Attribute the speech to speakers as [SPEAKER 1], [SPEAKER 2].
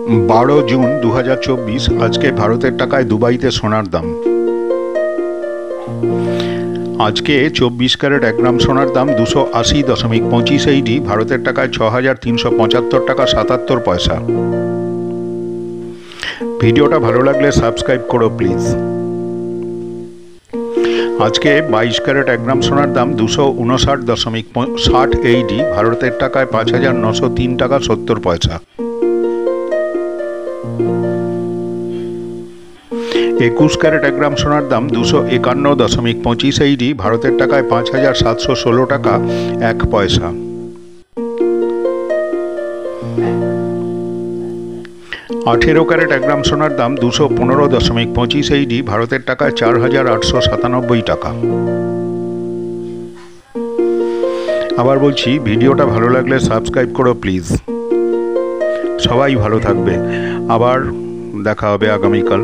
[SPEAKER 1] 12 June 2024 আজকে ভারতের টাকায় দুবাইতে সোনার দাম। আজকে 24 ক্যারেট 1 গ্রাম সোনার দাম 280.25 AED, ভারতের টাকায় 6375 টাকা 77 পয়সা। ভিডিওটা ভালো লাগলে সাবস্ক্রাইব করো প্লিজ। আজকে 22 ক্যারেট 1 গ্রাম সোনার দাম 259.60 AED, ভারতের টাকায় 5903 টাকা 70 পয়সা। 21 ক্যারেট 1 গ্রাম সোনার দাম 251.25 AED, ভারতের টাকায় 5716 টাকা 1 পয়সা। 18 ক্যারেট 1 গ্রাম সোনার দাম 215.25 AED, ভারতের টাকায় 4897 টাকা। আবার বলছি, ভিডিওটা ভালো লাগলে সাবস্ক্রাইব করো প্লিজ। সবাই ভালো থাকবে, আবার দেখা হবে আগামীকাল।